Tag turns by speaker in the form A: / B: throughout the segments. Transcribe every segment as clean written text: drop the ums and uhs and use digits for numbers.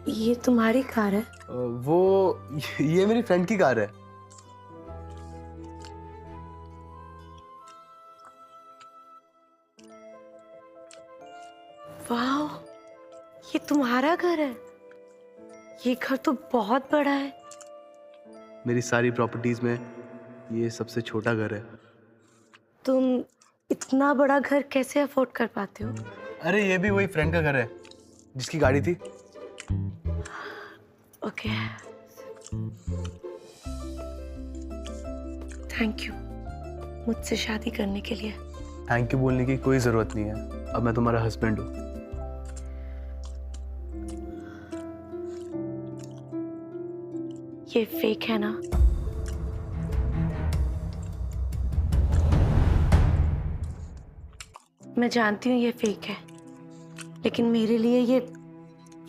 A: ये तुम्हारी कार है?
B: वो ये मेरी फ्रेंड की कार है।
A: वाह, ये तुम्हारा घर है? ये घर तो बहुत बड़ा है।
B: मेरी सारी प्रॉपर्टीज में ये सबसे छोटा घर है।
A: तुम इतना बड़ा घर कैसे अफोर्ड कर पाते हो?
B: अरे ये भी वही फ्रेंड का घर है जिसकी गाड़ी थी।
A: ओके, थैंक यू मुझसे शादी करने के लिए।
B: थैंक यू बोलने की कोई जरूरत नहीं है, अब मैं तुम्हारा हस्बैंड हूँ।
A: ये फेक है ना? मैं जानती हूँ ये फेक है, लेकिन मेरे लिए ये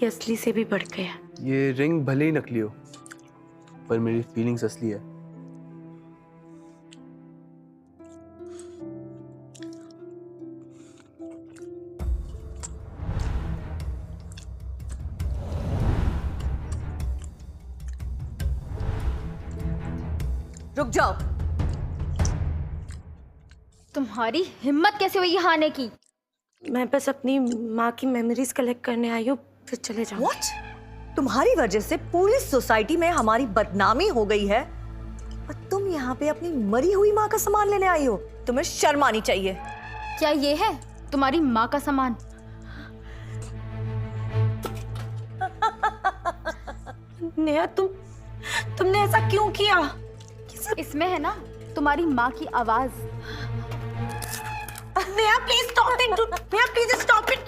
A: असली से भी बढ़ गया।
B: ये रिंग भले ही नकली हो, पर मेरी फीलिंग्स असली है।
C: रुक जाओ।
D: तुम्हारी हिम्मत कैसे हुई यहाँ आने की?
A: मैं बस अपनी माँ की मेमोरीज कलेक्ट करने आई हूँ, फिर चले जाऊँ।
C: What? तुम्हारी वजह से पूरी सोसाइटी में हमारी बदनामी हो गई है और तुम यहाँ पे अपनी मरी हुई माँ का सामान लेने आई हो। तुम्हें शर्म आनी चाहिए।
D: क्या ये है तुम्हारी माँ का सामान?
A: नेहा, तुमने ऐसा क्यों किया?
D: इसमें है ना तुम्हारी माँ की आवाज।
A: Neha please stop it. Neha please stop it.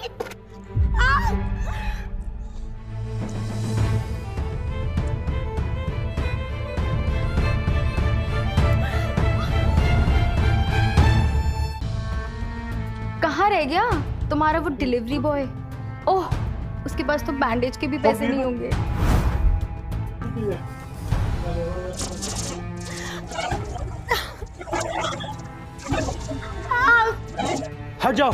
D: कहाँ रह गया तुम्हारा वो डिलीवरी बॉय? ओह, उसके पास तो बैंडेज के भी पैसे नहीं होंगे।
B: हट जाओ।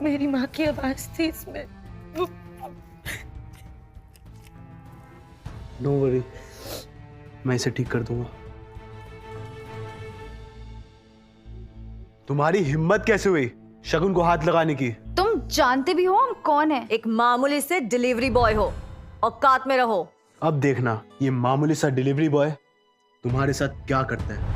A: मेरी माँ की आवाज थी इसमें।
B: नो वरी, मैं इसे ठीक कर दूंगा। तुम्हारी हिम्मत कैसे हुई शगुन को हाथ लगाने की?
D: तुम जानते भी हो हम कौन है?
C: एक मामूली से डिलीवरी बॉय हो, औकात में रहो।
B: अब देखना ये मामूली सा डिलीवरी बॉय तुम्हारे साथ क्या करता है।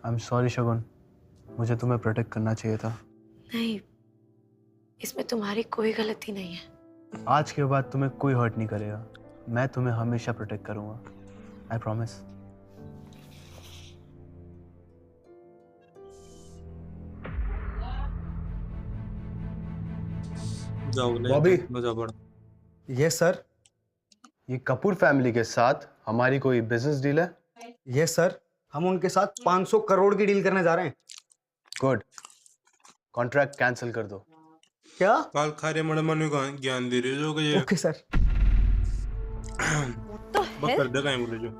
B: आई एम सॉरी शगुन, मुझे तुम्हें प्रोटेक्ट करना चाहिए था।
A: नहीं, इसमें तुम्हारी कोई गलती नहीं है।
B: आज के बाद तुम्हें कोई हर्ट नहीं करेगा। मैं तुम्हें हमेशा प्रोटेक्ट करूंगा, I promise. Bobby.
E: Yes sir.
B: ये कपूर फैमिली के साथ हमारी कोई बिजनेस डील है?
E: यस सर, हम उनके साथ 500 करोड़ की डील करने जा रहे हैं।
B: गुड, कॉन्ट्रैक्ट कैंसिल कर दो।
E: क्या?
F: काल खारे मड़मन ज्ञान दे रहे हो ये?
E: Okay sir.
C: तो
F: कर दे कहीं बोले जो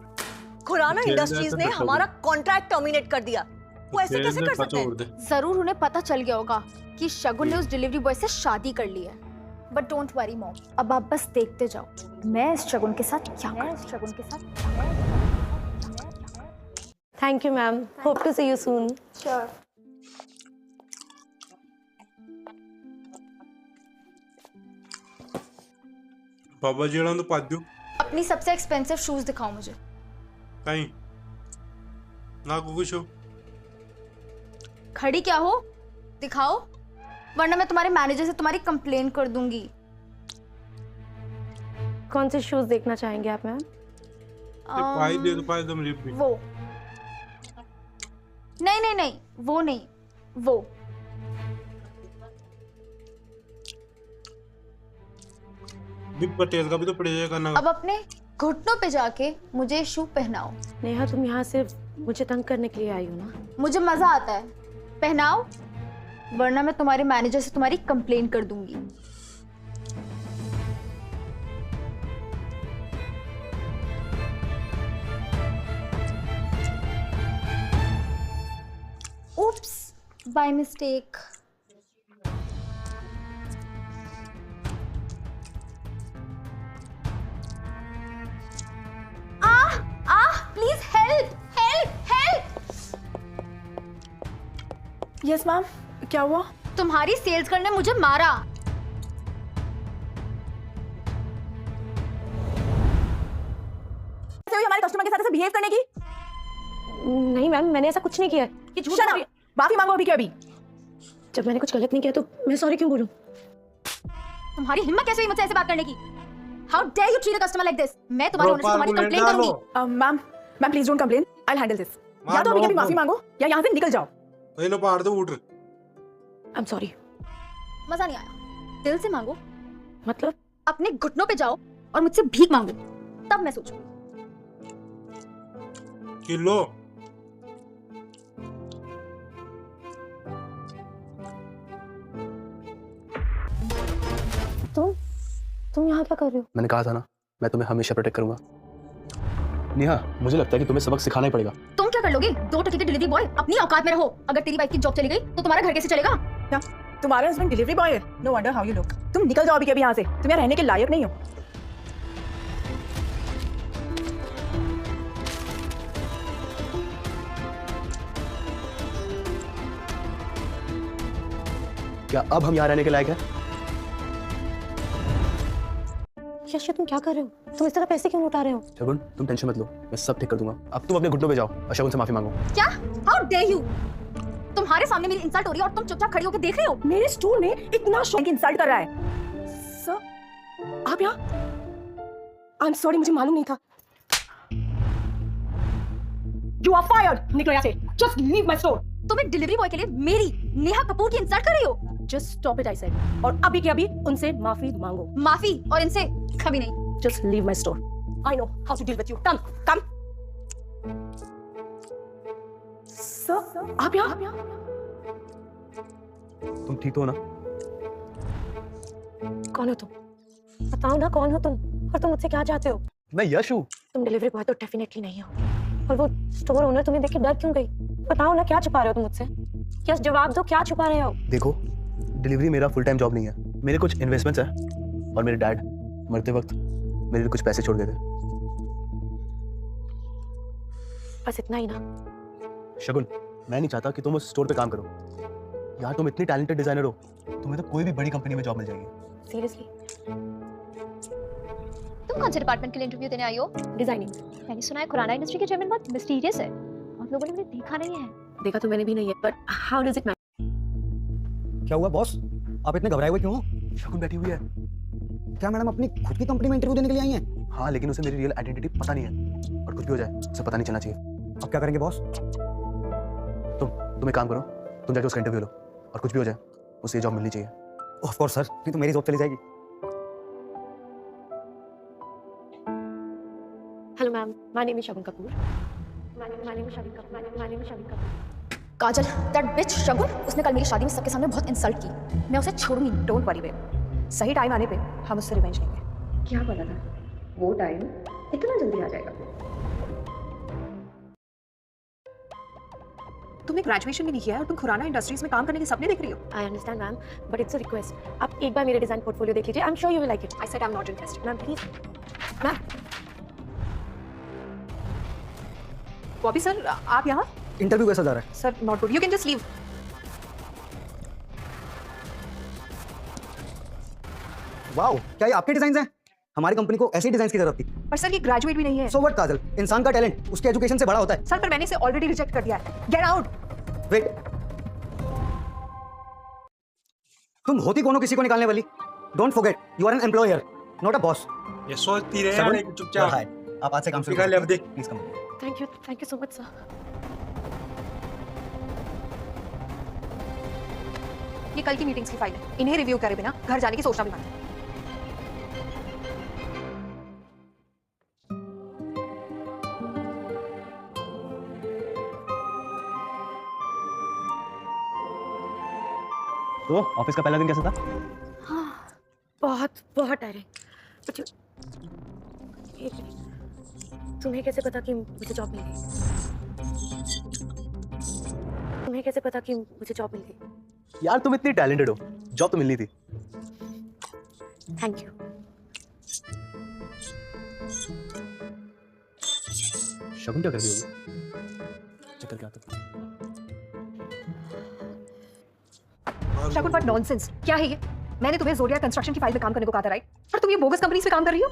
C: खुराना
F: खेल
C: इंडस्ट्रीज
F: जाए
C: ने
F: तो
C: हमारा कॉन्ट्रैक्ट टर्मिनेट कर दिया। वो ऐसे कैसे कर सकते हैं?
D: जरूर उन्हें पता चल गया होगा कि शगुन ने उस डिलीवरी बॉय से शादी कर ली है। बट डोंट वरी मॉम, अब आप बस देखते जाओ मैं इस शगुन के साथ क्या करती हूँ।
A: Thank you ma'am, hope to see you soon.
D: Sure.
F: बाबा जी तो पा दो।
D: अपनी सबसे एक्सपेंसिव शूज दिखाओ मुझे।
F: कहीं ना कुछ हो।
D: खड़ी क्या हो, दिखाओ, वरना मैं तुम्हारे मैनेजर से तुम्हारी कंप्लेन कर दूंगी।
A: कौन से शूज देखना चाहेंगे आप मैम?
F: पाई दे तो पाई तुम रिप भी।
D: वो नहीं नहीं नहीं, वो नहीं, वो।
F: बिग पटेल का भी तो पड़ेगा करना।
D: अब अपने घुटनों पे जाके मुझे शू पहनाओ।
A: नेहा, तुम यहाँ से मुझे तंग करने के लिए आई हो ना?
D: मुझे मजा आता है, पहनाओ, वरना मैं तुम्हारे मैनेजर से तुम्हारी कंप्लेन कर दूंगी। By mistake. Please help help help.
G: Yes ma'am, क्या हुआ?
D: तुम्हारी सेल्स गर्ल ने मुझे मारा।
G: कैसे हुई हमारे कस्टमर के साथ ऐसे बिहेव करने की?
A: नहीं मैम, मैंने ऐसा कुछ नहीं किया है।
G: ये झूठ है। माफी मांगो अभी के अभी।
A: जब मैंने कुछ गलत नहीं किया तो मैं सॉरी क्यों बोलूं?
D: तुम्हारी हिम्मत कैसे हुई मुझसे ऐसे बात करने की? How dare you treat a customer like this? मैं तुम्हारे ओनर से तुम्हारी कंप्लेंट करूंगी।
G: Ma'am please don't complain, I will handle this. या तो अभी के अभी माफी मांगो या यहाँ से निकल जाओ।
F: ये लो पहाड़ तो उठ।
A: I am sorry.
D: मजा नहीं आया। दिल से मांगो,
A: मतलब
D: अपने घुटनों पे जाओ और मुझसे भीख मांगो, तब मैं सोचूंगी।
F: किलो
A: तुम यहाँ क्या कर रहे हो?
B: मैंने कहा था ना, मैं तुम्हें हमेशा प्रोटेक्ट करूंगा। नेहा, मुझे लगता है कि तुम्हें सबक सिखाना ही पड़ेगा।
D: तुम क्या कर लोगे? 2 टके के डिलीवरी बॉय, अपनी औकात में रहो। अगर तेरी वाइफ की जॉब चली गई तो तुम्हारा घर कैसे चलेगा?
G: क्या तुम्हारा हस्बैंड डिलीवरी बॉय है? No wonder how you look. तुम निकल जाओ अभी के अभी यहाँ से, तुम यहाँ रहने के लायक नहीं हो।
B: क्या अब हम यहाँ रहने के लायक हैं?
A: यश, तुम क्या कर रहे हो? तुम इस तरह पैसे क्यों उठा रहे हो?
B: शगुन, तुम टेंशन मत लो, मैं सब ठीक कर दूंगा। अब तुम अपने घुटनों पे जाओ और शगुन से माफी मांगो।
D: क्या? How dare you? तुम्हारे सामने मेरी इंसल्ट हो रही है और तुम चुपचाप खड़ी होकर देख रहे हो?
G: मेरे स्टूल में इतना शौक इंसल्ट कर रहा है। सर आप यहाँ? आई एम सॉरी, मुझे मालूम नहीं था। You are fired. निकलो यहाँ से। Just leave my store.
D: तुम एक डिलीवरी बॉय के लिए मेरी नेहा कपूर की इंसल्ट कर रही हो?
G: Just stop it I said. और अभी के अभी उनसे माफी मांगो।
D: माफी और इनसे कभी नहीं।
G: Just leave my store. I know how to deal with you. Come, come. Sir, आप यहाँ?
B: तुम ठीक तो हो ना?
A: कौन हो तुम? बताओ ना, कौन हो तुम और तुम मुझसे क्या चाहते हो?
B: मैं यश हूँ।
A: तुम डिलीवरी बॉय तो डेफिनेटली नहीं हो। और वो स्टोर ओनर तुम्हें देख के डर क्यों गई? बताओ ना, क्या छुपा रहे हो तुम मुझसे? यस, जवाब दो, क्या छुपा रहे हो?
B: देखो, डिलीवरी मेरा फुल टाइम जॉब नहीं है। मेरे कुछ इन्वेस्टमेंट्स हैं और मेरे डैड मरते वक्त मेरे लिए कुछ पैसे छोड़ गए थे।
A: बस इतना ही ना?
B: शगुन, मैं नहीं चाहता कि तुम उस स्टोर पे काम करो। यार, तुम इतनी टैलेंटेड डिजाइनर हो, तुम्हें तो कोई भी बड़ी कंपनी में जॉब मिल जाएगी।
A: सीरियसली?
H: तुम कौन से डिपार्टमेंट के लिए इंटरव्यू देने आई हो?
A: डिजाइनिंग।
H: मैंने सुना है खुराना इंडस्ट्री के चेयरमैन बहुत मिस्टीरियस है और लोगों ने उन्हें देखा नहीं है।
A: देखा तो मैंने भी नहीं है, but how does it matter?
E: क्या हुआ बॉस, आप इतने घबराए हुए क्यों हो?
B: शगुन बैठी हुई है।
E: क्या मैडम अपनी खुद की कंपनी में इंटरव्यू देने के लिए आई हैं?
B: हाँ, लेकिन उसे मेरी रियल आइडेंटिटी पता नहीं है और कुछ भी हो जाए उसे पता नहीं चलना चाहिए।
E: अब क्या करेंगे बॉस?
B: तुम एक काम करो, तुम जाके उसका इंटरव्यू लो और कुछ भी हो जाए उसे ये जॉब मिलनी चाहिए।
E: ऑफ कोर्स सर, नहीं तो मेरी जॉब चली जाएगी।
A: Hello ma'am, my name is Shagun Kapoor. My name is Shagun Kapoor.
D: Kajal, that bitch Shagun, उसने कल मेरी शादी में सबके सामने बहुत इंसल्ट की। मैं उसे छोड़ूंगी। डोंट वरी बेब, सही टाइम आने पे हम उससे रिवेंज लेंगे।
I: क्या पता था वो टाइम इतना जल्दी आ जाएगा।
G: तुमने ग्रेजुएशन भी नहीं किया है और तुम खुराना इंडस्ट्रीज में काम करने के सपने देख रही हो।
A: I understand ma'am, but it's a request. आप एक बार मेरे डिजाइन पोर्टफोलियो देख लीजिए। I am sure you will like it.
G: I said I am not interested.
A: Ma'am please. Ma'am
G: Bobby sir, आप यहाँ?
E: इंटरव्यू कैसा जा रहा है?
G: Sir not good, you can just leave.
E: Wow, क्या ये आपके डिजाइन हैं? हमारी कंपनी को ऐसे डिजाइन की जरूरत थी।
G: पर सर ये ग्रेजुएट भी नहीं है।
E: सो व्हाट काजल, इंसान का टैलेंट उसके एजुकेशन से बड़ा होता है।
G: सर पर मैंने इसे ऑलरेडी रिजेक्ट कर दिया है। Get out.
E: वेट, तुम होती कौन हो किसी को निकालने वाली? Don't forget, you are an employer not a boss.
F: ये सोचती रहे यार, एक चुपचाप।
E: आप आज से काम शुरू
F: निकाल ले अब देख।
E: Please come.
A: Thank you so much sir.
G: ये कल की मीटिंग्स की फाइल है, इन्हें रिव्यू करे बिना घर जाने की सोचना भी मत।
B: तो ऑफिस का पहला दिन कैसा था?
A: हाँ, बहुत टायरिंग। तुम्हें कैसे पता कि मुझे जॉब मिल गई? तुम्हें कैसे पता कि मुझे जॉब मिल गई?
B: यार तुम इतनी टैलेंटेड हो, जॉब तो मिलनी थी।
A: Thank you.
B: शगुन क्या कर रही होगी? चक्कर क्या आता?
G: शगुन व्हाट नॉनसेंस, क्या है ये? मैंने तुम्हें जोडिया कंस्ट्रक्शन की फाइल में काम करने को कहा था, राइट? और तुम ये बोगस कंपनी में काम कर रही हो?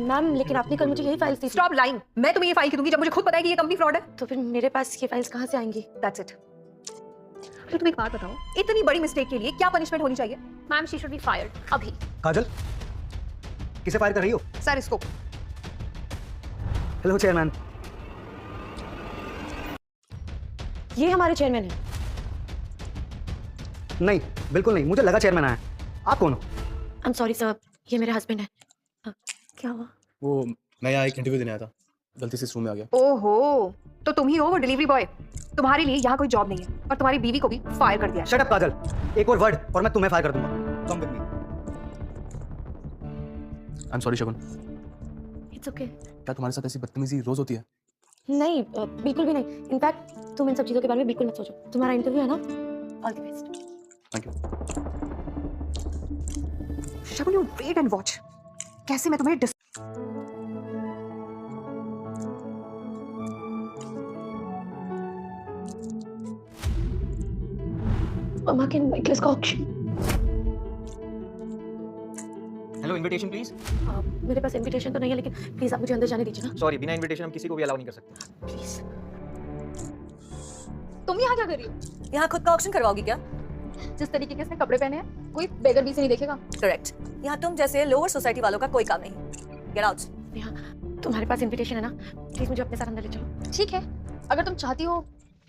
A: मैम लेकिन आपने कल मुझे यही फाइल्स दी थी।
G: Stop lying. मैं तुम्हें ये फाइल क्यों दूंगी जब मुझे खुद पता है कि ये कंपनी फ्रॉड है?
A: तो फिर मेरे पास ये फाइल्स कहाँ से आएंगी?
G: That's it. तो तुम एक बात बताओ, इतनी बड़ी मिस्टेक के लिए क्या पनिशमेंट होनी चाहिए?
H: Ma'am she should be fired अभी।
E: काजल, किसे फायर कर रही हो?
G: सर इसको।
E: Hello chairman.
A: ये हमारे चेयरमैन हैं।
E: नहीं, बिल्कुल नहीं, मुझे लगा चेयरमैन आया। आप कौन हो?
A: आई एम सॉरी सर, ये मेरे हस्बैंड है। क्या हुआ?
B: वो मैं यहाँ एक इंटरव्यू देने आया था, गलती से इस रूम में आ गया।
G: ओहो, तो तुम ही हो वो डिलीवरी बॉय। तुम्हारे लिए यहाँ कोई जॉब नहीं है और तुम्हारी बीवी को भी फायर कर दिया।
E: शट अप काजल, एक और वर्ड और मैं तुम्हें फायर कर दूंगा। Come with me.
B: I am sorry Shagun.
A: It's okay.
B: क्या तुम्हारे साथ ऐसी बदतमीजी रोज होती है?
A: नहीं बिल्कुल भी नहीं। इनफैक्ट तुम इन सब चीज़ों के बारे में बिल्कुल मत सोचो। तुम्हारा इंटरव्यू है ना? All the best.
B: Thank you.
G: Shagun you wait and watch, कैसे मैं तुम्हें
A: मम्मा के नेकलेस का ऑक्शन।
J: Hello, invitation please.
A: मेरे पास इनविटेशन तो नहीं है, लेकिन प्लीज आप मुझे अंदर जाने दीजिए ना।
J: सॉरी, बिना इनविटेशन हम किसी को भी अलाउ नहीं कर सकते।
A: प्लीज।
D: तुम यहाँ क्या कर रही हो?
C: यहाँ खुद का ऑक्शन करवाओगी क्या?
D: जिस तरीके के इसने कपड़े पहने हैं कोई बेगर भी से नहीं देखेगा।
C: करेक्ट। यहाँ तुम जैसे लोअर सोसाइटी वालों का कोई काम नहीं। Get out.
A: नेहा, तुम्हारे पास इनविटेशन है ना? प्लीज मुझे अपने साथ अंदर ले चलो।
D: ठीक है, अगर तुम चाहती हो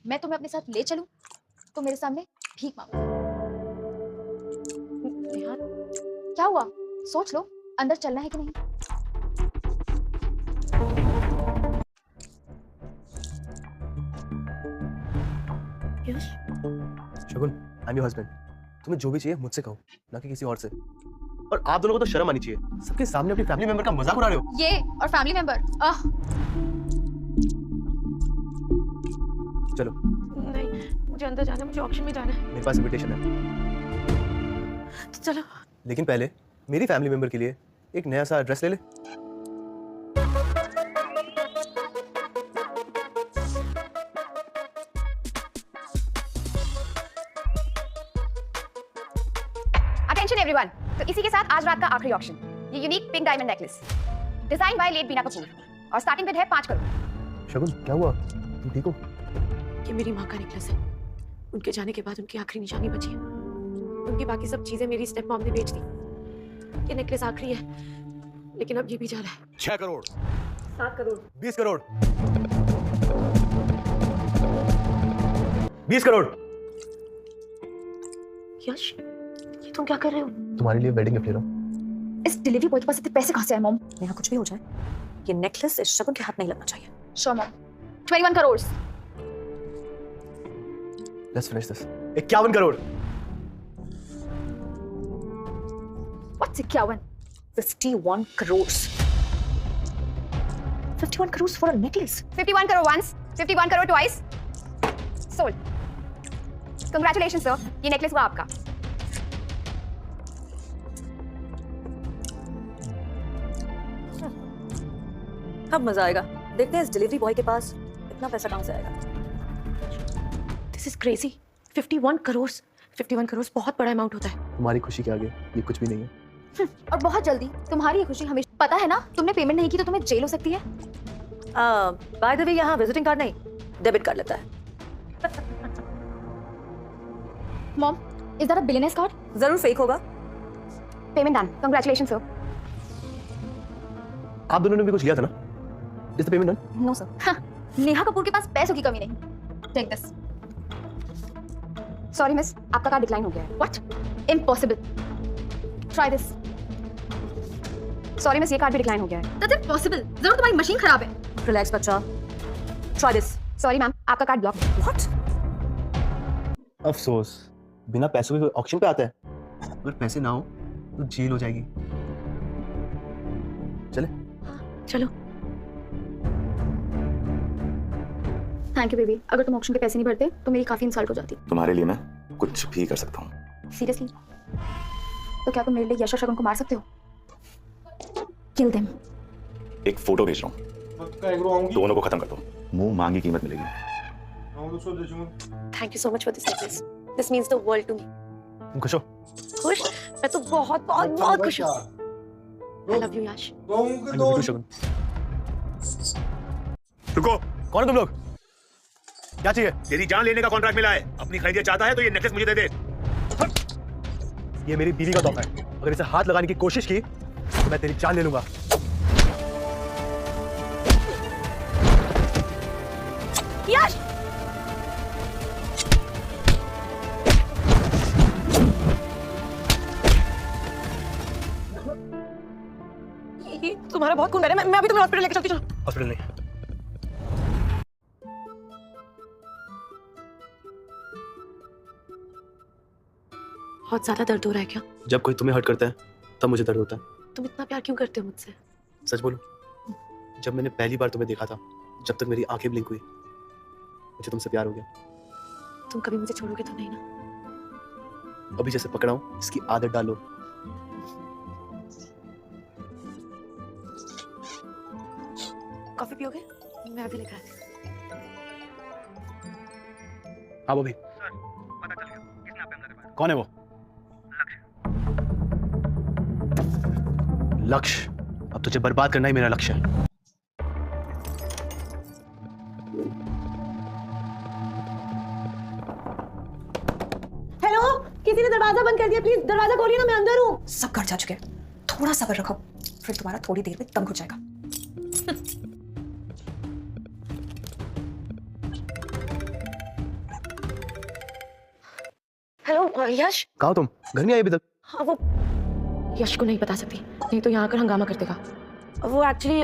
D: मैं तुम्हें अपने साथ ले चलूं तो मेरे सामने भीख मांगो।
A: नेहा,
D: क्या हुआ? सोच लो, अंदर चलना है कि नहीं?
A: यश,
B: शगुन, आई एम योर हस्बैंड। तुम्हें जो भी चाहिए मुझसे कहो, ना कि किसी और से। और आप दोनों को तो शर्म आनी चाहिए, सबके सामने अपनी फैमिली मेंबर का मजाक उड़ा रहे हो।
D: ये और फैमिली मेंबर।
B: चलो।
A: नहीं मुझे अंदर जाना है, मुझे ऑक्शन में जाना है।
B: मेरे पास इनविटेशन है,
A: तो चलो।
B: लेकिन पहले मेरी फैमिली मेंबर के लिए एक नया सा ड्रेस ले ले।
G: अटेंशन एवरीवन, तो इसी के साथ आज रात का आखिरी ऑक्शन, ये unique pink diamond necklace design by late Bina Kapoor और स्टार्टिंग बिड है 5 करोड़।
B: शगुन क्या हुआ, तुम ठीक हो?
A: ये मेरी माँ का नेकलेस है। उनके जाने के बाद उनकी आखिरी निशानी बची है। उनकी बाकी सब चीजें मेरी स्टेप मॉम ने बेच दी। ये नेकलेस आखिरी है, लेकिन अब ये भी जा रहा है।
B: 6 करोड़,
C: 7 करोड़,
B: 20 करोड़, 20 करोड़।
A: यश, ये तुम क्या कर रहे हो?
B: तुम्हारे लिए वेडिंग गिफ्ट ले रहा हूँ।
D: इस डिलीवरी बॉय के पास इतने पैसे कहाँ से आए मॉम?
C: यहाँ कुछ भी हो जाए, ये नेकलेस इस शगुन के हाथ नहीं लगना चाहिए।
D: Sure mom. 21 crore.
B: Let's finish this. 51 crore.
D: What's 51?
C: 51 crores. 51 crores for a necklace.
G: 51 crore once, 51 crore twice. Sold. Congratulations sir, ये नेकलेस हुआ आपका।
C: अब मजा आएगा। देखते हैं इस डिलीवरी बॉय के पास इतना पैसा कहाँ से आएगा।
A: This is crazy. 51 crore. 51 crore बहुत बड़ा अमाउंट होता है।
B: तुम्हारी खुशी के आगे ये कुछ भी नहीं है।
D: और बहुत जल्दी तुम्हारी ये खुशी हमेशा। पता है ना, तुमने पेमेंट नहीं की तो तुम्हें जेल हो सकती है।
C: बाय द वे यहाँ विजिटिंग कार्ड नहीं, डेबिट कार्ड लेता है।
D: Mom, is that a billionaires card?
C: जरूर फेक होगा।
G: Payment done. Congratulations sir.
B: आप दोनों ने भी कुछ लिया था ना? Is the payment done?
D: No sir. Neha Kapoor के पास पैसों की कमी नहीं। Take this.
G: सॉरी मिस, आपका कार्ड डिक्लाइन हो गया है।
D: What? Impossible. Try this.
G: Sorry miss, ये कार्ड भी डिक्लाइन हो गया है।
D: That's impossible. जरूर तुम्हारी मशीन खराब है।
C: रिलैक्स बच्चा। Try this.
G: सॉरी मैम, आपका कार्ड ब्लॉक है।
C: व्हाट?
B: अफसोस, बिना पैसों के ऑक्शन पे आता है। अगर पैसे ना हो तो जेल हो जाएगी। चले?
A: चलो।
D: थैंक यू बेबी, अगर तुम ऑक्शन के पैसे नहीं भरते तो मेरी काफी इंसल्ट हो जाती।
K: तुम्हारे लिए मैं कुछ भी कर सकता हूँ।
D: सीरियसली? तो क्या तुम मेरे लिए यश और शगुन को मार सकते हो? Kill them.
K: एक फोटो भेज रहा हूँ, दोनों को खत्म कर दो, मुंह मांगी कीमत मिलेगी।
A: Thank you so much for this necklace, this means the world to me.
B: खुश हो?
A: खुश? मैं तो बहुत बहुत बहुत खुश हूँ। आई love you Yash.
B: I love you too, शगुन।
K: रुको,
B: कौन है तुम लोग? क्या चाहिए?
K: तेरी जान लेने का कॉन्ट्रैक्ट मिला है, अपनी खरीदिया चाहता है तो ये नेकलेस मुझे दे दे।
B: ये मेरी बीवी का तोहफा है, अगर इसे हाथ लगाने की कोशिश की तो मैं तेरी जान ले लूंगा।
A: यश! ये तुम्हारा बहुत खून बह रहा है, मैं अभी तुम्हें हॉस्पिटल लेके चलती हूँ।
B: हॉस्पिटल नहीं,
A: बहुत ज्यादा दर्द हो रहा है क्या?
B: जब कोई तुम्हें हर्ट करता है तब मुझे दर्द होता है।
A: तुम इतना प्यार क्यों करते हो मुझसे?
B: सच बोलूं, जब मैंने पहली बार तुम्हें देखा था, जब तक मेरी आंखें ब्लिंक हुई, मुझे तुमसे प्यार हो गया।
A: तुम कभी मुझे छोड़ोगे तो नहीं ना?
B: अभी जैसे पकड़ा हूं, इसकी आदत डालो।
A: कॉफी पियोगे? मैं अभी लेकर आती हूँ।
B: हाँ वो भी। कौन है वो? लक्ष्य। अब तुझे बर्बाद करना ही मेरा लक्ष्य है।
A: हेलो, किसी ने दरवाजा बंद कर दिया, प्लीज दरवाजा खोलिए ना, मैं अंदर हूँ।
C: सब घर जा चुके हैं, थोड़ा सब्र रखो, फिर तुम्हारा थोड़ी देर में दम घुट जाएगा।
A: हेलो यश।
B: कहाँ हो तुम? घर नहीं आई अभी तक?
A: हाँ वो यश को नहीं बता सकती, नहीं तो यहाँ आकर हंगामा कर देगा। वो एक्चुअली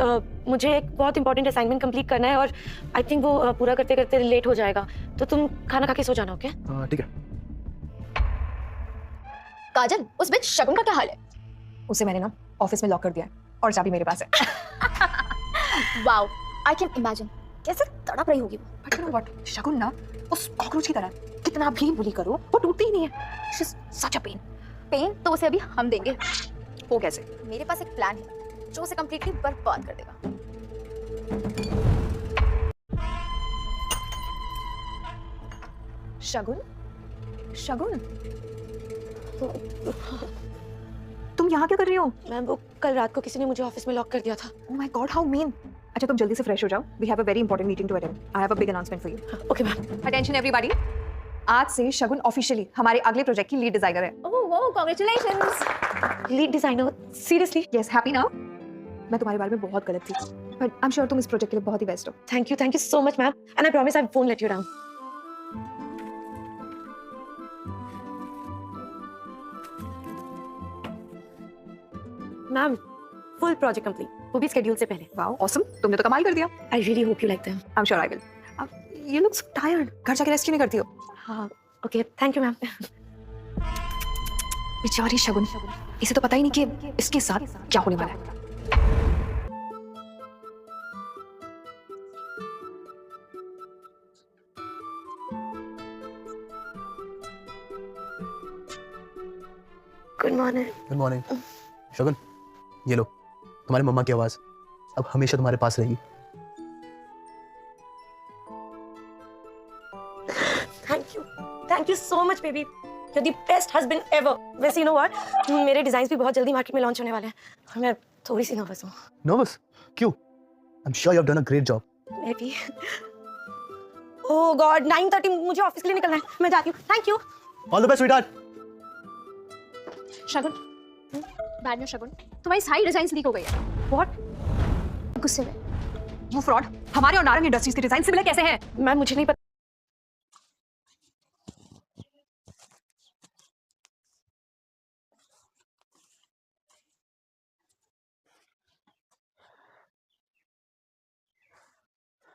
A: मुझे एक बहुत इंपॉर्टेंट असाइनमेंट कंप्लीट करना है और आई थिंक वो पूरा करते करते लेट हो जाएगा, तो तुम खाना खा के सो जाना। ओके?
B: ठीक है।
D: काजल, उस बिच शगुन का क्या हाल है?
C: उसे मैंने ना ऑफिस में लॉक कर दिया है और चाबी मेरे पास है।
D: वाओ, आई कैन इमेजिन कैसे तड़प रही होगी वो।
C: बट यू नो व्हाट, शगुन ना उस कॉकरोच की तरह, कितना भी बुली करो वो टूटती ही नहीं है। She is such a pain.
D: Pain तो उसे अभी हम देंगे।
C: वो कैसे?
D: मेरे पास एक प्लान है जो उसे कंप्लीटली बर्बाद कर देगा।
C: शगुन, शगुन, तुम यहाँ क्या कर रही हो?
A: मैम वो कल रात को किसी ने मुझे ऑफिस में लॉक कर दिया था।
C: Oh my God, how mean. अच्छा तुम जल्दी से फ्रेश हो जाओ, we have a very important meeting to attend. I have a big announcement for you.
A: Okay ma'am.
C: Attention everybody, आज से शगुन ऑफिशियली हमारे अगले प्रोजेक्ट की लीड डिजाइनर है।
D: Oh congratulations.
A: Lead designer? Seriously?
C: Yes, happy now? मैं तुम्हारे बारे में बहुत गलत थी, बट आई एम श्योर तुम इस प्रोजेक्ट के लिए बहुत ही बेस्ट हो।
A: Thank you so much ma'am, and I promise I won't let you down. Ma'am full project complete, वो भी शेड्यूल से पहले।
C: वाओ ऑसम, तुमने तो कमाल कर दिया।
A: I really hope you like them.
C: I am sure I will. You look so tired, घर जाके रेस्ट क्यों नहीं करती हो?
A: हाँ ओके, थैंक यू मैम।
C: बेचारी शगुन, इसे तो पता ही नहीं कि इसके साथ क्या होने वाला है।
A: Good morning.
B: Good morning. Shagun, ये लो तुम्हारी मम्मा की आवाज, अब हमेशा तुम्हारे पास रहेगी।
A: Thank you so much baby, you are the best husband ever. वैसे यू नो व्हाट, मेरे डिजाइन्स भी बहुत जल्दी मार्केट में लॉन्च होने वाले हैं और मैं थोड़ी सी नर्वस हूँ।
B: नर्वस क्यों? I am sure you have done a great job.
A: May be. Oh God, 9:30 मुझे ऑफिस के लिए निकलना है, मैं जाती हूँ। Thank you.
B: All the best sweetheart.
H: Shagun, bad news Shagun, तुम्हारी सारी डिजाइन्स लीक हो गई है।
C: व्हाट?
H: गुस्से में।
C: वो फ्रॉड हमारे और नारंग इंडस्ट्रीज के डिजाइन सिमिलर कैसे हैं?
A: मैम मुझे नहीं पता।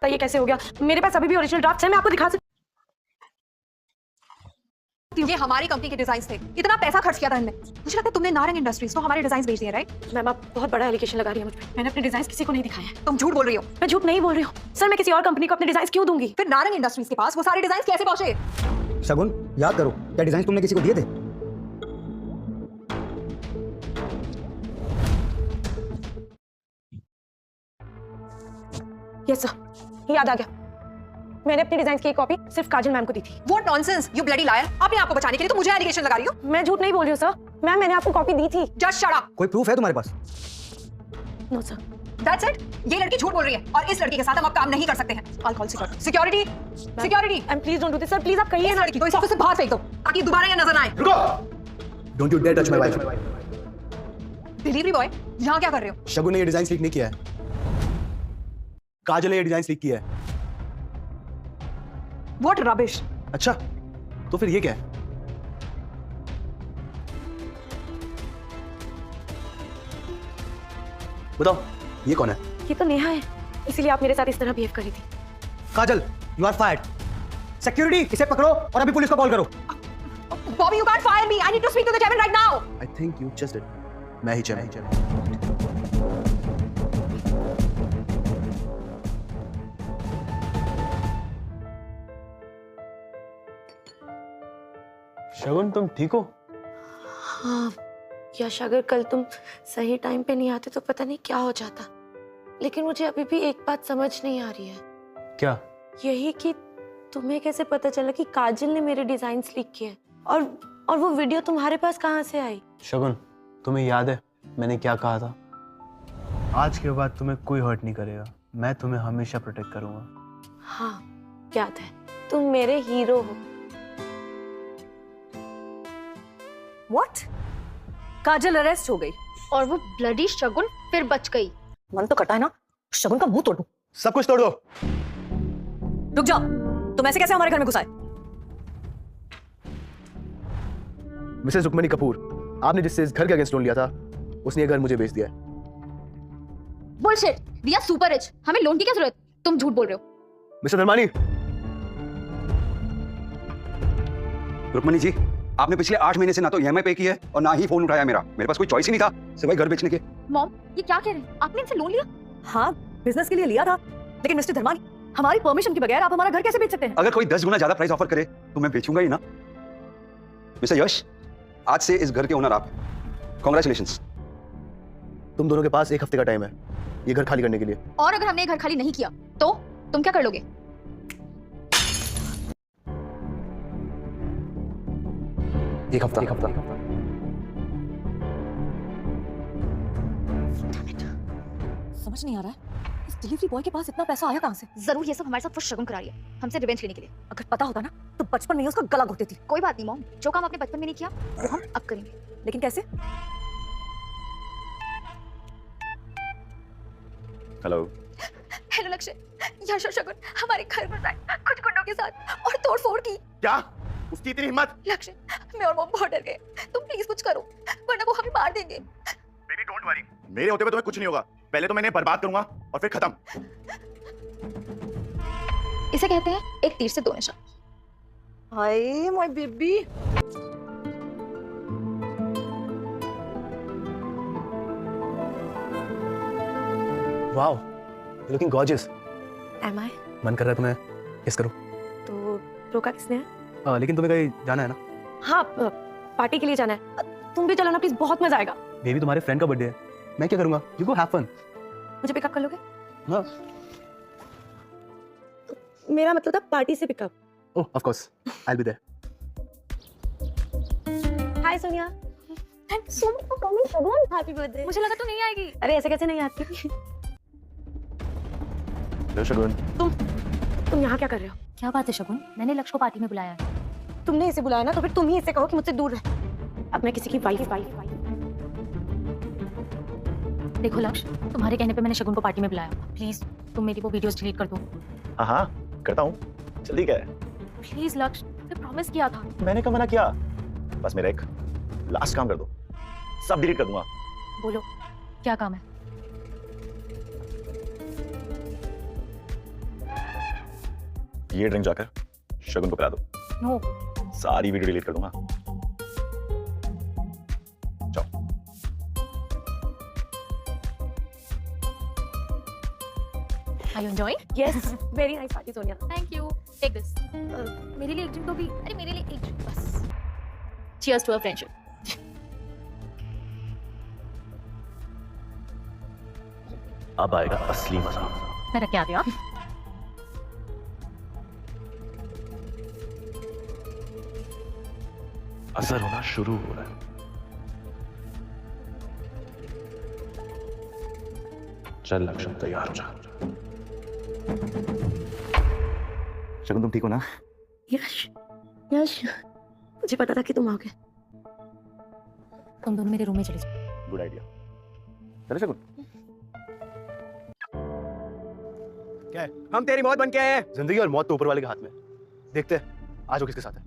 A: ये कैसे हो गया? मेरे पास अभी भी ओरिजिनल ड्राफ्ट्स हैं, मैं आपको दिखा सकती
G: ये हमारी कंपनी के डिजाइन थे, इतना पैसा खर्च किया था इनने। मुझे लगता है तुमने नारंग इंडस्ट्रीज को हमारे डिजाइन बेच दिए, राइट?
A: मैम आप बहुत बड़ा एलिगेशन लगा रही है मुझ पे। मैंने अपने डिजाइन किसी को नहीं दिखाए हैं।
G: तुम झूठ बोल रही हो।
A: मैं झूठ नहीं बोल रही हूँ सर, मैं किसी और कंपनी को अपने डिजाइन क्यों दूंगी?
G: फिर नारंग इंडस्ट्रीज के पास वो सारे डिजाइन कैसे पहुंचे?
E: शगुन, याद करो, क्या डिजाइन तुमने किसी को दिए थे?
A: यस सर, याद आ गया। मैंने अपनी डिजाइन की एक कॉपी सिर्फ काजल मैम को दी थी।
G: What nonsense, you bloody liar! अपने आप को बचाने के लिए तो मुझे एलिगेशन लगा रही हो।
A: मैं झूठ नहीं बोल रही हूँ सर। मैम मैंने आपको कॉपी दी थी।
G: Just shut up.
E: कोई प्रूफ है तुम्हारे पास?
A: No sir.
G: That's it. ये लड़की झूठ बोल रही है और इस लड़की के साथ हम अब काम नहीं कर सकते हैं। I'll call security. Security. Security.
A: And please don't do this sir, please आप कहिए
G: इस
A: ना।
G: लड़की को इस ऑफिस से बाहर फेंक दो ताकि दोबारा ये नजर ना आए।
B: रुको! Don't you dare touch my wife.
G: Delivery boy, यहाँ क्या कर रहे हो?
B: शगुन ने ये डिजाइन लीक नहीं किया है, काजल ने ये डिजाइन लीक किया है।
G: What rubbish.
B: अच्छा, तो फिर ये क्या है? बताओ, ये कौन है?
A: ये तो नेहा है, इसीलिए आप मेरे साथ इस तरह बिहेव कर रही थी।
E: काजल, यू आर फायर्ड। सिक्योरिटी, इसे पकड़ो और अभी पुलिस को कॉल करो।
G: Bobby, you can't fire me. I need to speak to the chairman right now.
B: I think you just did. मैं ही चैन। शगुन, तुम ठीक हो?
A: हाँ यश, अगर कल तुम सही टाइम पे नहीं आते तो पता नहीं क्या हो जाता। लेकिन मुझे अभी भी एक बात समझ नहीं आ रही है।
B: क्या?
A: यही कि तुम्हें कैसे पता चला कि काजल ने मेरे डिजाइन लीक किए और वो वीडियो तुम्हारे पास कहाँ से आई?
B: शगुन, तुम्हें याद है मैंने क्या कहा था? आज के बाद तुम्हें कोई हर्ट नहीं करेगा, मैं तुम्हें हमेशा प्रोटेक्ट करूंगा।
A: हाँ याद है, तुम मेरे हीरो हो।
C: What? काजल अरेस्ट हो गई
H: और वो ब्लडी शगुन फिर बच गई।
C: मन तो करता है ना शगुन का मुंह तोड़ दूं।
B: सब कुछ तोड़ दो।
C: रुक जाओ, तुम ऐसे कैसे हमारे घर में घुस आए?
B: मिसेस रुक्मणी कपूर, आपने जिससे इस घर का अगेंस्ट लोन लिया था उसने ये घर मुझे बेच दिया है।
H: Bullshit, we are super rich, हमें लोन की क्या जरूरत? तुम झूठ बोल रहे हो।
B: मिस्टर धर्मानी।
L: रुक्मणी जी, आपने पिछले 8 महीने से ना तो ईएमआई पे की है और ना ही फोन उठाया मेरे पास कोई चॉइस ही नहीं था सिवाय घर बेचने के।
H: मॉम, ये क्या कह रहे हैं? आपने इनसे लोन लिया?
C: हाँ, बिजनेस के लिए लिया था, लेकिन मिस्टर धर्मानी, हमारी परमिशन के बगैर आप हमारा घर कैसे बेच सकते हैं?
L: अगर कोई 10 गुना ज्यादा प्राइस ऑफर करे तो मैं बेचूंगा ही ना। मिस्टर यश, आज से इस घर के ओनर आप। कांग्रेचुलेशंस।
B: तुम दोनों के पास 1 हफ्ते का टाइम है ये घर खाली करने के लिए।
H: और अगर हमने ये घर खाली नहीं किया तो तुम क्या कर लोगे?
B: एक हफ्ता।
C: समझ नहीं आ रहा है इस डिलीवरी बॉय के पास इतना पैसा आया कहाँ से?
H: जरूर ये सब हमारे साथ वो शगुन करा रही है, हमसे रिवेंज लेने के लिए।
C: अगर पता होता ना तो बचपन में ही उसका गला घोट देती।
H: कोई बात नहीं मॉम, जो काम आपने बचपन में नहीं किया वो हम अब करेंगे।
C: लेकिन कैसे?
K: हेलो।
H: हेलो लक्ष्य, यश और शगुन हमारे घर में आए कुछ गुंडों के साथ और तोड़फोड़ की।
B: क्या? उसकी इतनी हिम्मत?
H: लक्ष्य, मैं और मॉम बहुत डर गए, तुम प्लीज कुछ करो वरना वो हमें मार देंगे।
K: बेबी डोंट वरी, मेरे होते हुए तुम्हें कुछ नहीं होगा। पहले तो मैंने बर्बाद करूंगा और फिर खत्म।
H: इसे कहते हैं एक तीर से 2 निशान।
C: Hi my baby.
B: Wow, looking gorgeous.
A: Am I?
B: मन कर रहा है तुम्हें किस करूं?
A: तो रोका किसने है?
B: लेकिन तुम्हें कहीं जाना है ना?
A: हाँ पार्टी के लिए जाना है। तुम भी चलो ना प्लीज, बहुत मजा आएगा।
B: बेबी तुम्हारे फ्रेंड का बर्थडे है, मैं क्या करूंगा? You go have fun.
A: मुझे पिकअप कर लोगे?
B: हाँ।
A: मेरा मतलब था पार्टी से pickup.
B: Oh of course, I will be there.
A: Hi Sonia. Thank you so much for coming Shagun, happy birthday. मुझे लगा तो नहीं आएगी। अरे ऐसे कैसे नहीं आती?
B: हेलो शगुन।
A: तुम यहाँ क्या कर रहे हो?
H: क्या बात है शगुन, मैंने लक्ष्य को पार्टी में बुलाया है।
A: तुमने इसे बुलाया ना, तो फिर तुम ही इससे कहो कि मुझसे दूर रहे। अब मैं किसी की वाइफ।
H: देखो लक्ष्य, तुम्हारे कहने पे मैंने शगुन को पार्टी में बुलाया, प्लीज तुम मेरी वो वीडियोस डिलीट कर दो।
K: हाँ करता हूँ, जल्दी क्या है?
H: प्लीज लक्ष्य, मैं प्रॉमिस किया था।
K: मैंने कब मना किया? बस मेरा एक लास्ट काम कर दो, सब डिलीट कर दूंगा।
H: बोलो क्या काम है?
K: ये ड्रिंक जाकर शगुन को पिला दो।
H: नो,
K: सारी वीडियो डिलीट कर दूंगा। जाओ।
A: Are you enjoying? Yes, very nice party, Sonia.
H: Thank you take this मेरे लिए एक ड्रिंक तो भी अरे मेरे लिए एक ड्रिंक बस
A: Cheers to our friendship.
K: अब आएगा असली मजा।
A: मेरा क्या दिया?
K: असर होना शुरू हो रहा है। चल लक्ष्मण, तैयार हो जा। शगुन, तुम ठीक हो ना?
A: यश, यश, मुझे पता था कि तुम आओगे। तुम दोनों मेरे रूम में चले जाओ।
K: Good idea. चलो शगुन।
B: क्या है? हम तेरी मौत बन के आए हैं। जिंदगी और मौत तो ऊपर वाले के हाथ में। देखते हैं आज वो किसके साथ है।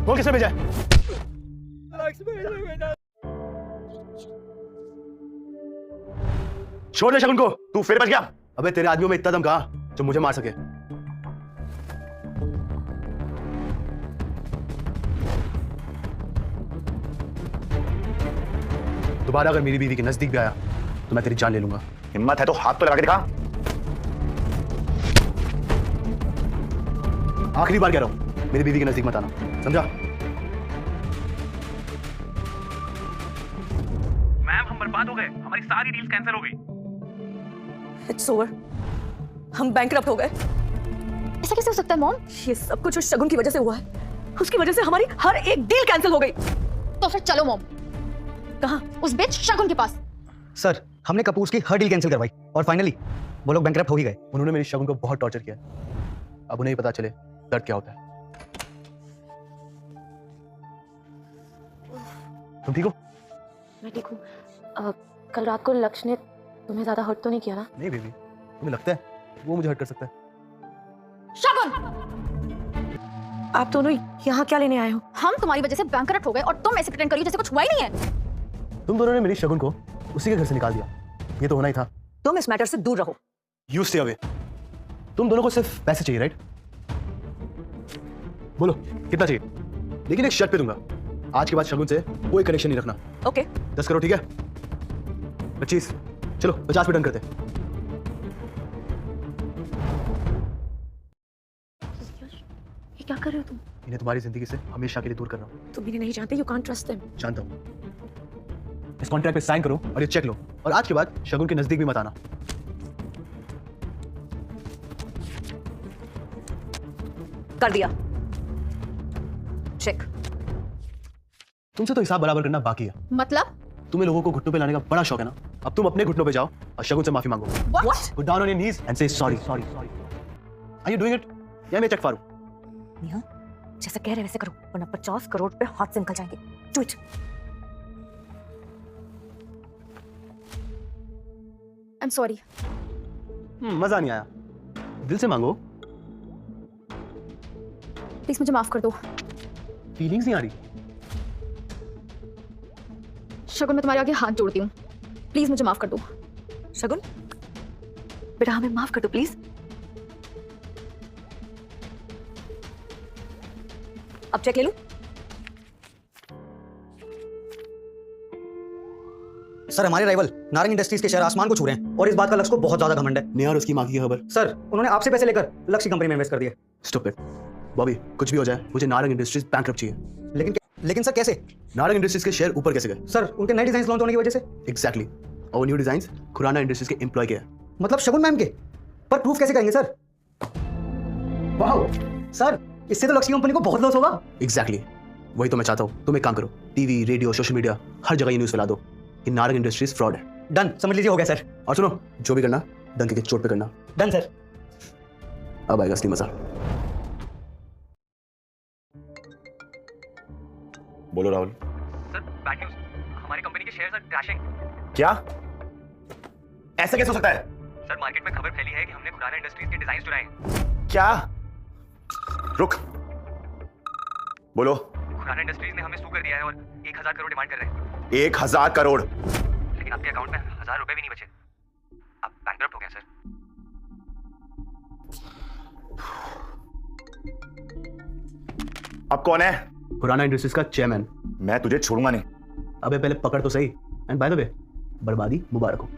B: वो किसने भेजा है? छोड़ दे शगुन को।
K: तू फिर बच गया।
B: अबे तेरे आदमियों में इतना दम कहा जो मुझे मार सके। दोबारा अगर मेरी बीवी के नजदीक भी आया तो मैं तेरी जान ले लूंगा।
K: हिम्मत है तो हाथ तो लगा के दिखा।
B: आखिरी बार कह रहा हूं, मेरी बीवी के नजदीक मत आना, समझा?
J: मैम, हम बर्बाद हो गए, हमारी सारी डील्स कैंसिल हो गई।
C: इट्स ओवर, हम बैंकरप्ट हो गए।
H: ऐसा कैसे हो सकता है मॉम?
C: ये सब कुछ उस शगुन की वजह से हुआ है। उसकी वजह से हमारी हर एक डील कैंसिल हो गई।
H: तो फिर चलो मॉम,
C: कहाँ?
H: उस बिच शगुन के पास।
E: सर, हमने कपूर्स की हर डील कैंसिल करवाई और फाइनली वो लोग बैंकरप्ट हो ही गए।
B: उन्होंने मेरी शगुन को बहुत टॉर्चर किया। अब उन्हें ही पता चले दर्द क्या होता है। तुम ठीक हो?
A: मैं ठीक हूँ। कल रात को लक्ष्य ने तुम्हें ज्यादा हर्ट तो नहीं किया ना?
B: नहीं बेबी, तुम्हें लगता है वो मुझे हर्ट कर सकता है?
H: शगुन,
A: आप दोनों यहाँ क्या लेने आए हो?
H: हम तुम्हारी वजह से बैंकरप्ट हो गए और तुम ऐसे प्रिटेंड करी जैसे कुछ हुआ ही नहीं है।
B: तुम दोनों ने मेरी शगुन को उसी के घर से निकाल दिया। ये तो होना ही था।
C: तुम इस मैटर से दूर रहो।
B: You stay away. तुम दोनों को सिर्फ पैसे चाहिए, राइट? बोलो कितना चाहिए, लेकिन एक शर्त पे दूंगा। आज के बाद शगुन से कोई कनेक्शन नहीं रखना।
C: ओके
B: 10 करोड़, ठीक है? 25, चलो 50 पे डन करते हैं।
A: ये क्या कर रहे हो तुम?
B: इन्हें तुम्हारी जिंदगी से हमेशा के लिए दूर कर रहा हूँ।
A: तुम इन्हें नहीं जानते। You can't trust them.
B: जानता हूँ। इस कॉन्ट्रैक्ट पे साइन करो और ये चेक लो, और आज के बाद शगुन के नजदीक भी मत आना।
C: कर दिया चेक।
B: तुमसे तो हिसाब बराबर करना बाकी है।
H: मतलब?
B: तुम्हें लोगों को घुटनों पे लाने का बड़ा शौक है ना। अब तुम अपने घुटनों पे जाओ और शगुन से माफी मांगो।
C: What?
B: Go down on your knees and say sorry. Are you doing it? या मैं चेक फाड़ूं?
C: नेहा, जैसा कह रहे वैसे करो, वरना 50 करोड़ पे हाथ से निकल जाएंगे। Do it.
H: I'm sorry.
B: मजा नहीं आया। दिल से मांगो।
H: प्लीज मुझे माफ कर दो।
B: फीलिंग्स नहीं आ रही।
H: शगुन, मैं तुम्हारे आगे हाथ जोड़ती हूँ, प्लीज मुझे माफ कर दो।
C: शगुन, बेटा हमें माफ कर दो प्लीज। अब चेक ले लूं?
E: सर, हमारे राइवल नारंग इंडस्ट्रीज के शेयर आसमान को छू रहे हैं और इस बात का लक्ष्य को बहुत ज्यादा घमंड है।
B: नेहा और उसकी माँ की खबर।
E: सर, उन्होंने आपसे पैसे लेकर लक्ष्य कंपनी में इन्वेस्ट कर दिए।
B: स्टॉप इट बॉबी, कुछ भी हो जाए मुझे नारंग इंडस्ट्रीज बैंकरप्ट चाहिए।
E: लेकिन सर कैसे?
B: नारंग इंडस्ट्रीज के शेयर ऊपर कैसे गए?
E: सर, उनके नए डिजाइन लॉन्च होने की वजह से।
B: एग्जैक्टली। और वो न्यू डिजाइन्स खुराना इंडस्ट्रीज के एम्प्लॉय के हैं।
E: मतलब शगुन मैम के? पर प्रूफ कैसे करेंगे सर? वाह सर, इससे तो लक्ष्य कंपनी को बहुत लॉस होगा।
B: एग्जैक्टली, वही तो मैं चाहता हूँ। तुम एक काम करो, टीवी, रेडियो, सोशल मीडिया, हर जगह ये न्यूज़ फैला दो कि नारंग इंडस्ट्रीज फ्रॉड है।
E: डन, समझ लीजिए हो गया सर।
B: और सुनो, जो भी करना डंके के चोट पे करना।
E: Done sir.
B: अब आएगा असली मजा।
K: बोलो राहुल।
J: सर, बैड न्यूज़, हमारी कंपनी के शेयर्स आर क्रैशिंग।
K: क्या? ऐसा कैसे हो सकता है?
J: सर मार्केट में खबर फैली है कि हमने खुराना इंडस्ट्रीज के डिजाइन चुराए हैं।
K: क्या? रुक, बोलो।
J: खुराना इंडस्ट्रीज ने हमें सू कर दिया है और 1000 करोड़ डिमांड कर रहे हैं।
K: 1000 करोड़?
J: लेकिन आपके अकाउंट में 1000 रुपए भी नहीं बचे। आप बैंकरप्ट हो गए सर।
K: अब कौन है?
B: खुराना इंडस्ट्रीज का चेयरमैन।
K: मैं तुझे छोड़ूंगा नहीं।
B: अबे पहले पकड़ तो सही। एंड बाय द वे, बर्बादी मुबारक हो।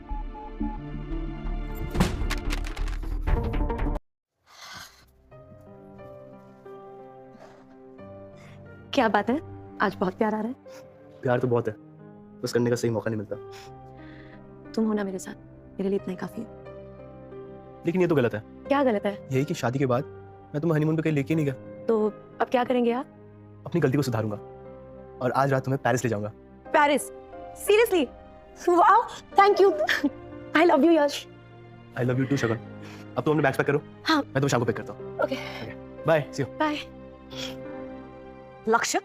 A: क्या बात है, आज बहुत प्यार आ रहा है।
B: प्यार तो बहुत है, बस करने का सही मौका नहीं मिलता।
A: तुम हो ना मेरे साथ, मेरे लिए इतना ही काफी है।
B: लेकिन ये तो गलत है।
A: क्या गलत है?
B: यही कि शादी के बाद मैं तुम्हें हनीमून पे कहीं लेके नहीं गया।
A: तो अब क्या करेंगे आप?
B: अपनी गलती को सुधारूंगा और आज रात तुम्हें पेरिस ले जाऊंगा।
A: Paris? Seriously? Wow, thank you. I love you Yash.
B: I love you too Shagun. अब तुम अपने बैग्स पैक करो।
A: हाँ।
B: मैं तुम्हें शाम को पिक करता हूँ।
A: Okay,
B: bye, see you.
A: Bye.
C: Lakshya,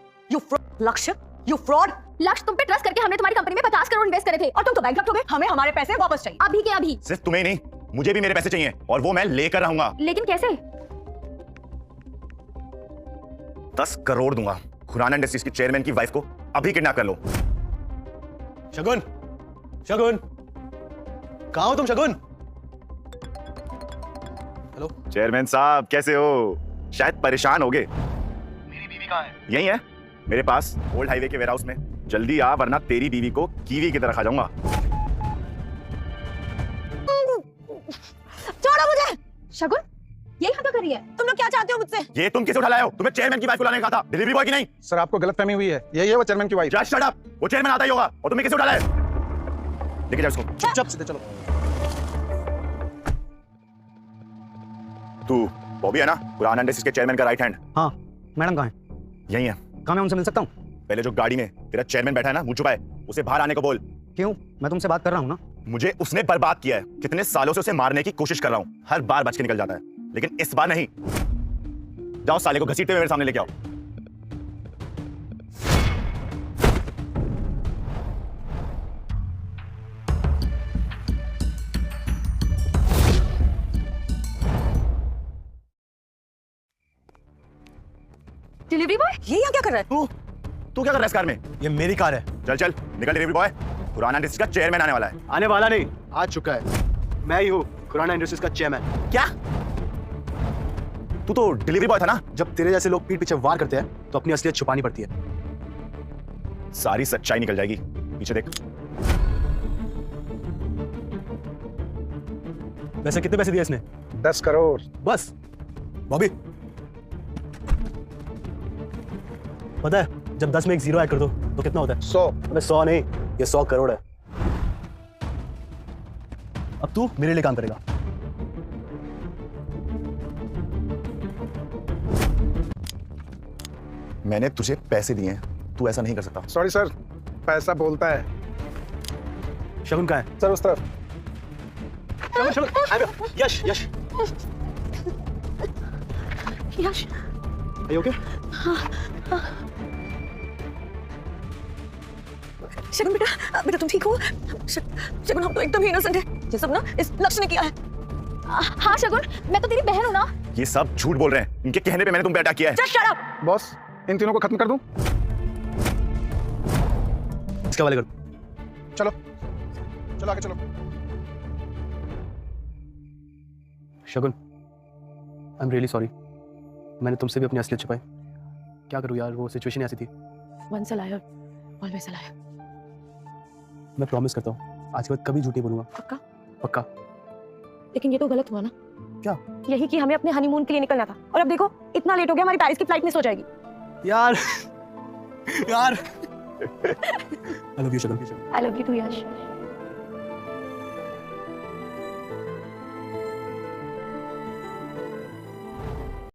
C: Lakshya, you fraud.
D: लक्ष्य, तुम पे ट्रस्ट करके हमने तुम्हारी कंपनी में 50 करोड़ इन्वेस्ट करे थे
C: और तुम तो बैंकरप्ट हो गए। हमें हमारे पैसे वापस चाहिए
D: अभी के अभी।
K: सिर्फ तुम्हें ही नहीं, मुझे भी मेरे पैसे चाहिए और वो मैं लेकर रहूंगा।
D: लेकिन कैसे?
K: 10 करोड़ दूंगा। खुराना इंडस्ट्रीज की चेयरमैन की वाइफ को अभी किडनैप कर लो।
B: शगुन, शगुन, कहाँ हो तुम शगुन? हेलो
K: चेयरमैन साहब, कैसे हो? शायद परेशान हो गए।
J: मेरी बीवी कहाँ है?
K: यही है मेरे पास, ओल्ड हाईवे के वेयरहाउस में। जल्दी आ वरना तेरी बीवी को कीवी की तरह खा जाऊंगा।
C: छोड़ो मुझे।
D: शगुन, यही हरकत कर रही है।
C: तुम लोग क्या चाहते हो मुझसे?
K: ये तुम किसे उठा लाए हो? तुम्हें चेयरमैन की वाइफ को लाने का था, डिलीवरी बॉय की नहीं।
F: सर आपको गलतफहमी हुई है, यही है वो चेयरमैन की वाइफ।
K: Just shut up. वो चेयरमैन आता ही होगा और तुम्हें किसे उठा लाए? लेके जाओ उसको।
F: चुपचाप सीधे चलो।
K: तू बॉबी है ना, खुराना इंडस्ट्रीज के चेयरमैन का राइट हैंड?
E: हाँ, मैडम कहाँ है?
K: यही है।
E: कहाँ मैं उनसे मिल सकता हूँ?
K: पहले जो गाड़ी में तेरा चेयरमैन बैठा है ना, मुंह छुपाए, उसे बाहर आने को बोल।
E: क्यों? मैं तुमसे बात कर रहा हूँ ना।
K: मुझे उसने बर्बाद किया है। कितने सालों से उसे मारने की कोशिश कर रहा हूँ, हर बार बच के निकल जाता है, लेकिन इस बार नहीं। जाओ साले को घसीटते हुए मेरे सामने लेके आओ।
C: डिलीवरी बॉय, ये यहाँ क्या कर रहा है?
K: तू क्या कर रहा है इस कार में?
B: ये मेरी कार है।
K: चल चल निकल डिलीवरी बॉय। खुराना इंडस्ट्रीज का चेयरमैन आने वाला है।
B: आने वाला नहीं, आ चुका है। मैं ही हूँ खुराना इंडस्ट्रीज का चेयरमैन।
K: क्या? तू तो डिलीवरी बॉय था ना?
B: जब तेरे जैसे लोग पीठ पीछे वार करते हैं तो अपनी असलियत छुपानी पड़ती है।
K: सारी सच्चाई निकल जाएगी। पीछे देख।
B: वैसे कितने पैसे दिए इसने?
F: 10 करोड़।
B: बस? बॉबी, पता है जब 10 में एक जीरो ऐड कर दो तो कितना होता है?
F: 100।
B: अबे 100 नहीं, ये 100 करोड़ है। अब तू मेरे लिए काम करेगा।
K: मैंने तुझे पैसे दिए हैं, तू ऐसा नहीं कर सकता।
F: सॉरी सर, पैसा बोलता है।
B: शगुन कहाँ है?
F: सर उस तरफ।
B: शगुन, शगुन, यश, यश,
A: यश,
B: are you okay?
C: शगुन बेटा, बेटा तुम ठीक हो? शगुन, हम तो एकदम ही इनोसेंट है। ये सब ना इस लक्ष्य ने किया है।
D: हाँ शगुन, मैं तो तेरी बहन हूँ ना।
K: ये सब झूठ बोल रहे हैं। इनके कहने पे मैंने तुम पे अटैक किया है।
C: Just shut up!
F: बॉस, इन तीनों को खत्म कर दूं?
B: इसके वाले कर।
F: चलो चलो आगे चलो।
B: शगुन, आई एम रियली सॉरी। मैंने तुमसे भी अपनी असलियत छुपाई। क्या करूँ यार, वो सिचुएशन ऐसी थी।
A: Once a liar, always a liar.
B: मैं प्रॉमिस करता हूँ आज के बाद कभी झूठ नहीं बोलूंगा।
A: पक्का?
B: पक्का।
A: लेकिन ये तो गलत हुआ ना।
B: क्या?
A: यही कि हमें अपने हनीमून के लिए निकलना था और अब देखो इतना लेट हो गया, हमारी पेरिस की फ्लाइट मिस हो जाएगी।
B: यार यार I love you Shagun.
A: I love you too, Yash.